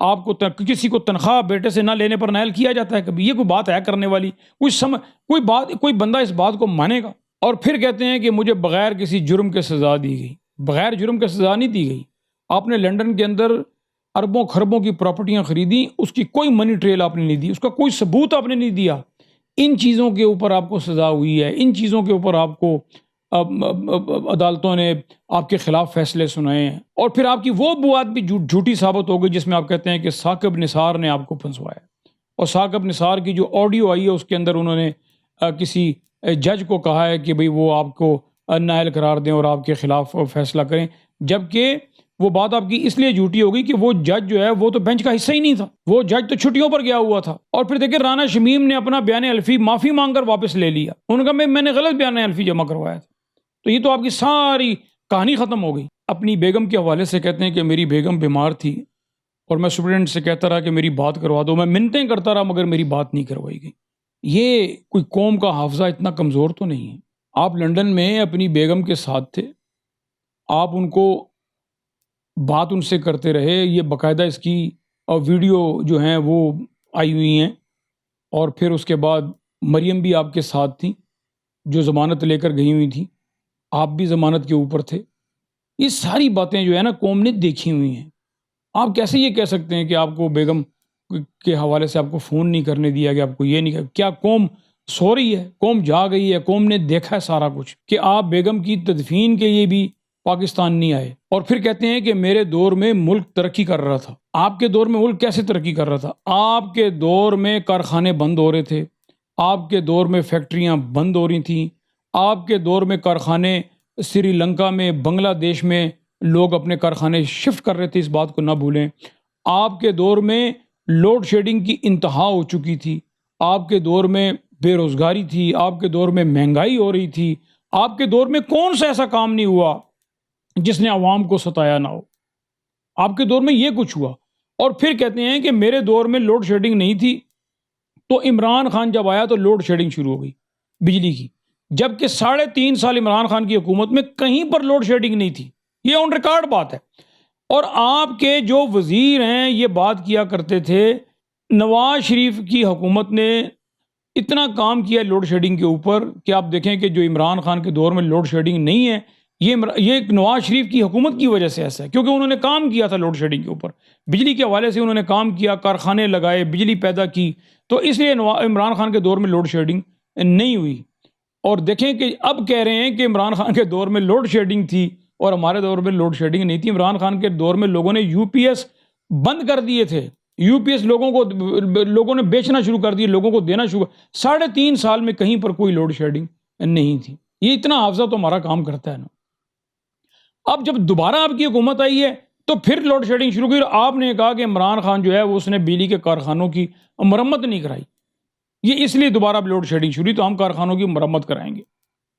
آپ کو کسی کو تنخواہ بیٹے سے نہ لینے پر نائل کیا جاتا ہے کبھی؟ یہ کوئی بات ہے کرنے والی؟ کوئی بندہ اس بات کو مانے گا؟ اور پھر کہتے ہیں کہ مجھے بغیر کسی جرم کے سزا دی گئی۔ بغیر جرم کے سزا نہیں دی گئی۔ آپ نے لنڈن کے اندر اربوں خربوں کی پراپرٹیاں خریدی، اس کی کوئی منی ٹریل آپ نے نہیں دی، اس کا کوئی ثبوت آپ نے نہیں دیا۔ ان چیزوں کے اوپر آپ کو سزا ہوئی ہے، ان چیزوں کے اوپر آپ کو عدالتوں نے آپ کے خلاف فیصلے سنائے ہیں، اور پھر آپ کی وہ بات بھی جھوٹی ثابت ہو گئی جس میں آپ کہتے ہیں کہ ثاقب نثار نے آپ کو پھنسوایا۔ اور ثاقب نثار کی جو آڈیو آئی ہے اس کے اندر انہوں نے کسی جج کو کہا ہے کہ بھئی وہ آپ کو نااہل قرار دیں اور آپ کے خلاف فیصلہ کریں، جبکہ وہ بات آپ کی اس لیے جھوٹی ہوگی کہ وہ جج جو ہے وہ تو بینچ کا حصہ ہی نہیں تھا، وہ جج تو چھٹیوں پر گیا ہوا تھا۔ اور پھر دیکھیں رانا شمیم نے اپنا بیان الفی معافی مانگ کر واپس لے لیا، انہوں نے کہا میں نے غلط بیان الفی جمع کروایا تھا۔ تو یہ تو آپ کی ساری کہانی ختم ہو گئی۔ اپنی بیگم کے حوالے سے کہتے ہیں کہ میری بیگم بیمار تھی اور میں سپرنٹینڈنٹ سے کہتا رہا کہ میری بات کروا دو، میں منتیں کرتا رہا مگر میری بات نہیں کروائی گئی۔ یہ کوئی قوم کا حافظہ اتنا کمزور تو نہیں ہے؟ آپ لنڈن میں اپنی بیگم کے ساتھ تھے، آپ ان کو بات ان سے کرتے رہے، یہ باقاعدہ اس کی ویڈیو جو ہیں وہ آئی ہوئی ہیں، اور پھر اس کے بعد مریم بھی آپ کے ساتھ تھی جو ضمانت لے کر گئی ہوئی تھی، آپ بھی ضمانت کے اوپر تھے۔ یہ ساری باتیں جو ہے نا قوم نے دیکھی ہوئی ہیں۔ آپ کیسے یہ کہہ سکتے ہیں کہ آپ کو بیگم کے حوالے سے آپ کو فون نہیں کرنے دیا گیا، آپ کو یہ نہیں کیا قوم سو رہی ہے؟ قوم جا گئی ہے، قوم نے دیکھا ہے سارا کچھ کہ آپ بیگم کی تدفین کے لیے بھی پاکستان نہیں آئے، اور پھر کہتے ہیں کہ میرے دور میں ملک ترقی کر رہا تھا۔ آپ کے دور میں ملک کیسے ترقی کر رہا تھا؟ آپ کے دور میں کارخانے بند ہو رہے تھے، آپ کے دور میں فیکٹریاں بند ہو رہی تھیں، آپ کے دور میں کارخانے سری لنکا میں، بنگلہ دیش میں لوگ اپنے کارخانے شفٹ کر رہے تھے، اس بات کو نہ بھولیں۔ آپ کے دور میں لوڈ شیڈنگ کی انتہا ہو چکی تھی، آپ کے دور میں بے روزگاری تھی، آپ کے دور میں مہنگائی ہو رہی تھی، آپ کے دور میں کون سا ایسا کام نہیں ہوا جس نے عوام کو ستایا نہ ہو؟ آپ کے دور میں یہ کچھ ہوا۔ اور پھر کہتے ہیں کہ میرے دور میں لوڈ شیڈنگ نہیں تھی، تو عمران خان جب آیا تو لوڈ شیڈنگ شروع ہو گئی بجلی کی، جبکہ 3.5 سال عمران خان کی حکومت میں کہیں پر لوڈ شیڈنگ نہیں تھی۔ یہ آن ریکارڈ بات ہے۔ اور آپ کے جو وزیر ہیں یہ بات کیا کرتے تھے، نواز شریف کی حکومت نے اتنا کام کیا لوڈ شیڈنگ کے اوپر کہ آپ دیکھیں کہ جو عمران خان کے دور میں لوڈ شیڈنگ نہیں ہے، یہ نواز شریف کی حکومت کی وجہ سے ایسا ہے، کیونکہ انہوں نے کام کیا تھا لوڈ شیڈنگ کے اوپر، بجلی کے حوالے سے انہوں نے کام کیا، کارخانے لگائے، بجلی پیدا کی، تو اس لیے عمران خان کے دور میں لوڈ شیڈنگ نہیں ہوئی۔ اور دیکھیں کہ اب کہہ رہے ہیں کہ عمران خان کے دور میں لوڈ شیڈنگ تھی اور ہمارے دور میں لوڈ شیڈنگ نہیں تھی۔ عمران خان کے دور میں لوگوں نے یو پی ایس بند کر دیے تھے، یو پی ایس لوگوں نے بیچنا شروع کر دیے، لوگوں کو دینا شروع، 3.5 سال میں کہیں پر کوئی لوڈ شیڈنگ نہیں تھی۔ یہ اتنا حافظہ تو ہمارا کام کرتا ہے نا۔ اب جب دوبارہ آپ کی حکومت آئی ہے تو پھر لوڈ شیڈنگ شروع کی، اور آپ نے کہا کہ عمران خان جو ہے وہ اس نے بجلی کے کارخانوں کی مرمت نہیں کرائی، یہ اس لیے دوبارہ اب لوڈ شیڈنگ شروع، تو ہم کارخانوں کی مرمت کرائیں گے۔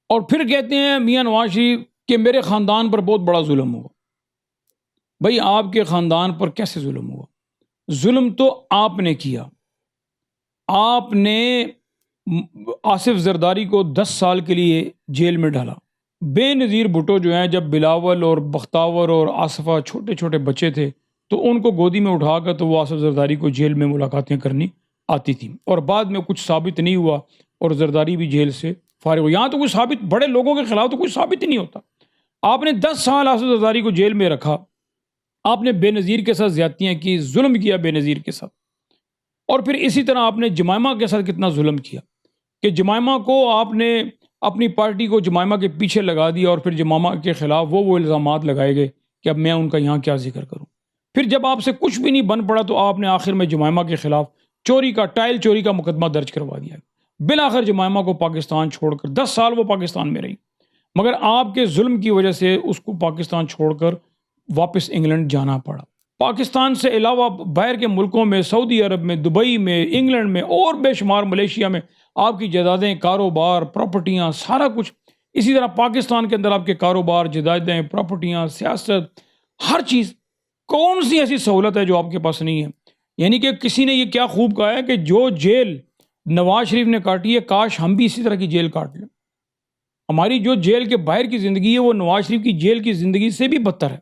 اور پھر کہتے ہیں میاں نواز شریف کہ میرے خاندان پر بہت بڑا ظلم ہوا۔ بھئی آپ کے خاندان پر کیسے ظلم ہوا؟ ظلم تو آپ نے کیا، آپ نے آصف زرداری کو 10 سال کے لیے جیل میں ڈالا۔ بے نظیر بھٹو جو ہیں، جب بلاول اور بختاور اور آصفہ چھوٹے چھوٹے بچے تھے تو ان کو گودی میں اٹھا کر تو وہ آصف زرداری کو جیل میں ملاقاتیں کرنی آتی تھیں، اور بعد میں کچھ ثابت نہیں ہوا اور زرداری بھی جیل سے فارغ ہو۔ یہاں تو کوئی ثابت، بڑے لوگوں کے خلاف تو کوئی ثابت ہی نہیں ہوتا۔ آپ نے 10 سال آصف زرداری کو جیل میں رکھا، آپ نے بے نظیر کے ساتھ زیادتیاں کی، ظلم کیا بے نظیر کے ساتھ، اور پھر اسی طرح آپ نے جمائمہ کے ساتھ کتنا ظلم کیا کہ جمائمہ کو آپ نے اپنی پارٹی کو جمائمہ کے پیچھے لگا دیا، اور پھر جمائمہ کے خلاف وہ الزامات لگائے گئے کہ اب میں ان کا یہاں کیا ذکر کروں۔ پھر جب آپ سے کچھ بھی نہیں بن پڑا تو آپ نے آخر میں جمائمہ کے خلاف ٹائل چوری کا مقدمہ درج کروا دیا۔ بالآخر جمائمہ کو پاکستان چھوڑ کر 10 سال وہ پاکستان میں رہی، مگر آپ کے ظلم کی وجہ سے اس کو پاکستان چھوڑ کر واپس انگلینڈ جانا پڑا۔ پاکستان سے علاوہ باہر کے ملکوں میں، سعودی عرب میں، دبئی میں، انگلینڈ میں اور بے شمار ملیشیا میں آپ کی جائیدادیں، کاروبار، پراپرٹیاں، سارا کچھ۔ اسی طرح پاکستان کے اندر آپ کے کاروبار، جائیدادیں، پراپرٹیاں، سیاست، ہر چیز۔ کون سی ایسی سہولت ہے جو آپ کے پاس نہیں ہے؟ یعنی کہ کسی نے یہ کیا خوب کہا ہے کہ جو جیل نواز شریف نے کاٹی ہے، کاش ہم بھی اسی طرح کی جیل کاٹ لیں۔ ہماری جو جیل کے باہر کی زندگی ہے وہ نواز شریف کی جیل کی زندگی سے بھی بدتر ہے۔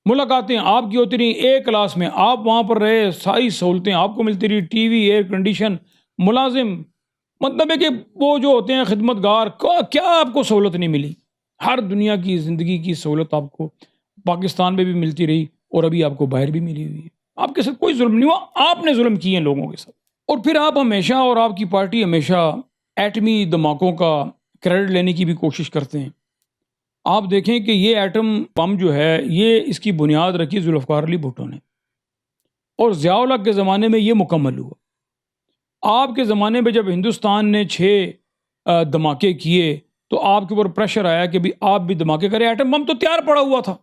ملاقاتیں آپ کی ہوتی رہی ایک کلاس میں، آپ وہاں پر رہے، ساری سہولتیں آپ کو ملتی رہی، ٹی وی، ایئر کنڈیشن، ملازم، مطلب ہے کہ وہ جو ہوتے ہیں خدمت گار، کیا آپ کو سہولت نہیں ملی؟ ہر دنیا کی زندگی کی سہولت آپ کو پاکستان میں بھی ملتی رہی اور ابھی آپ کو باہر بھی ملی ہوئی ہے۔ آپ کے ساتھ کوئی ظلم نہیں ہوا، آپ نے ظلم کیے ہیں لوگوں کے ساتھ۔ اور پھر آپ ہمیشہ اور آپ کی پارٹی ہمیشہ ایٹمی دھماکوں کا کریڈٹ لینے کی بھی کوشش کرتے ہیں۔ آپ دیکھیں کہ یہ ایٹم بم جو ہے یہ اس کی بنیاد رکھی ذوالفقار علی بھٹو نے، اور ضیاء الحق کے زمانے میں یہ مکمل ہوا۔ آپ کے زمانے میں جب ہندوستان نے 6 دھماکے کیے تو آپ کے اوپر پریشر آیا کہ بھی آپ بھی دھماکے کریں۔ ایٹم بم تو تیار پڑا ہوا تھا،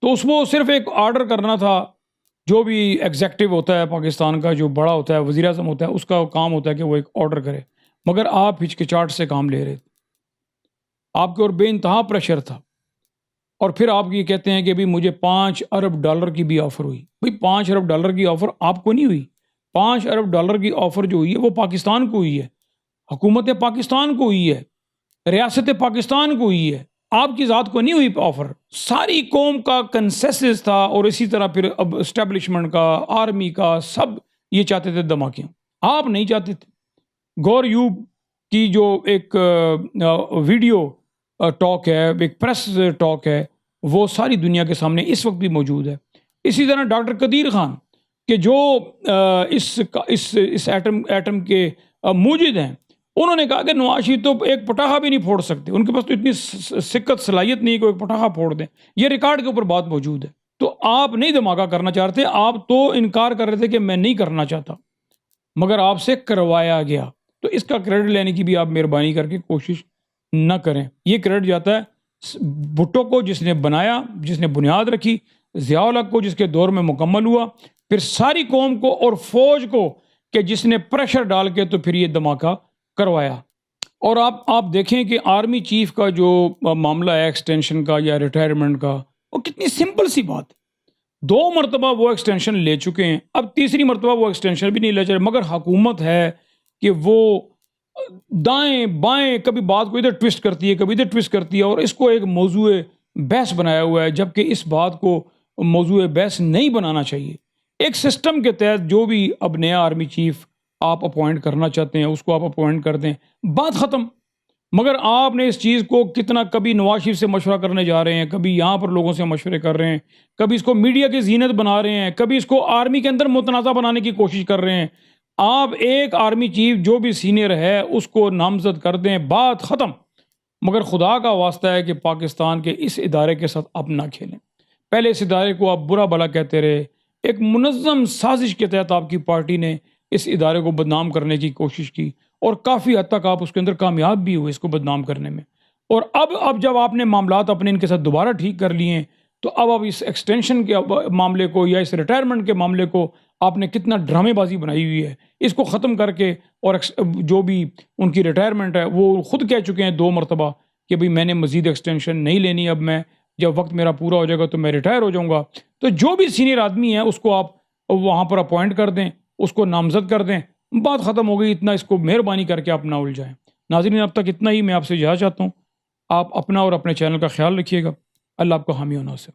تو اس کو صرف ایک آرڈر کرنا تھا۔ جو بھی ایگزیکٹو ہوتا ہے پاکستان کا، جو بڑا ہوتا ہے، وزیر اعظم ہوتا ہے، اس کا کام ہوتا ہے کہ وہ ایک آرڈر کرے، مگر آپ ہچکچاہٹ سے کام لے رہے تھے، آپ کے اوپر بے انتہا پریشر تھا۔ اور پھر آپ یہ کہتے ہیں کہ بھی مجھے $5 ارب کی بھی آفر ہوئی۔ بھئی $5 ارب کی آفر آپ کو نہیں ہوئی، $5 ارب کی آفر جو ہوئی ہے وہ پاکستان کو ہوئی ہے، حکومت پاکستان کو ہوئی ہے، ریاست پاکستان کو ہوئی ہے، آپ کی ذات کو نہیں ہوئی آفر۔ ساری قوم کا کنسنسس تھا، اور اسی طرح پھر اب اسٹیبلشمنٹ کا، آرمی کا، سب یہ چاہتے تھے دھماکے، آپ نہیں چاہتے تھے۔ گور یوب کی جو ایک ویڈیو ٹاک ہے، ایک پریس ٹاک ہے، وہ ساری دنیا کے سامنے اس وقت بھی موجود ہے۔ اسی طرح ڈاکٹر قدیر خان کہ جو اس ایٹم کے موجد ہیں، انہوں نے کہا کہ نواز شریف تو ایک پٹاخہ بھی نہیں پھوڑ سکتے، ان کے پاس تو اتنی سکت صلاحیت نہیں کہ وہ ایک پٹاخہ پھوڑ دیں۔ یہ ریکارڈ کے اوپر بات موجود ہے۔ تو آپ نہیں دھماکہ کرنا چاہتے، آپ تو انکار کر رہے تھے کہ میں نہیں کرنا چاہتا، مگر آپ سے کروایا گیا۔ تو اس کا کریڈٹ لینے کی بھی آپ مہربانی کر کے کوشش نہ کریں۔ یہ کریڈٹ جاتا ہے بھٹو کو جس نے بنایا، جس نے بنیاد رکھی، ضیاء الحق کو جس کے دور میں مکمل ہوا، پھر ساری قوم کو اور فوج کو کہ جس نے پریشر ڈال کے تو پھر یہ دھماکہ کروایا۔ اور آپ دیکھیں کہ آرمی چیف کا جو معاملہ ہے ایکسٹینشن کا یا ریٹائرمنٹ کا، وہ کتنی سمپل سی بات ہے۔ 2 مرتبہ وہ ایکسٹینشن لے چکے ہیں، اب تیسری مرتبہ وہ ایکسٹینشن بھی نہیں لے چکے، مگر حکومت ہے کہ وہ دائیں بائیں کبھی بات کو ادھر ٹویسٹ کرتی ہے، کبھی ادھر ٹویسٹ کرتی ہے، اور اس کو ایک موضوع بحث بنایا ہوا ہے، جبکہ اس بات کو موضوع بحث نہیں بنانا چاہیے۔ ایک سسٹم کے تحت جو بھی اب نیا آرمی چیف آپ اپوائنٹ کرنا چاہتے ہیں اس کو آپ اپوائنٹ کر دیں، بات ختم۔ مگر آپ نے اس چیز کو کتنا، کبھی نواز شریف سے مشورہ کرنے جا رہے ہیں، کبھی یہاں پر لوگوں سے مشورے کر رہے ہیں، کبھی اس کو میڈیا کی زینت بنا رہے ہیں، کبھی اس کو آرمی کے اندر متنازع بنانے کی کوشش کر رہے ہیں۔ آپ ایک آرمی چیف جو بھی سینئر ہے اس کو نامزد کر دیں، بات ختم۔ مگر خدا کا واسطہ ہے کہ پاکستان کے اس ادارے کے ساتھ آپ نہ کھیلیں۔ پہلے اس ادارے کو آپ برا بھلا کہتے رہے، ایک منظم سازش کے تحت آپ کی پارٹی نے اس ادارے کو بدنام کرنے کی کوشش کی، اور کافی حد تک آپ اس کے اندر کامیاب بھی ہوئے اس کو بدنام کرنے میں۔ اور اب جب آپ نے معاملات اپنے ان کے ساتھ دوبارہ ٹھیک کر لیے ہیں، تو اب اس ایکسٹینشن کے معاملے کو یا اس ریٹائرمنٹ کے معاملے کو آپ نے کتنا ڈرامے بازی بنائی ہوئی ہے، اس کو ختم کر کے، اور جو بھی ان کی ریٹائرمنٹ ہے وہ خود کہہ چکے ہیں 2 مرتبہ کہ بھئی میں نے مزید ایکسٹینشن نہیں لینی، اب میں جب وقت میرا پورا ہو جائے گا تو میں ریٹائر ہو جاؤں گا۔ تو جو بھی سینئر آدمی ہے اس کو آپ وہاں پر اپوائنٹ کر دیں، اس کو نامزد کر دیں، بات ختم ہو گئی۔ اتنا اس کو مہربانی کر کے آپ نہ الجھائیں۔ ناظرین، اب تک اتنا ہی میں آپ سے اجازت چاہتا ہوں۔ آپ اپنا اور اپنے چینل کا خیال رکھیے گا۔ اللہ آپ کو حامی و ناصر۔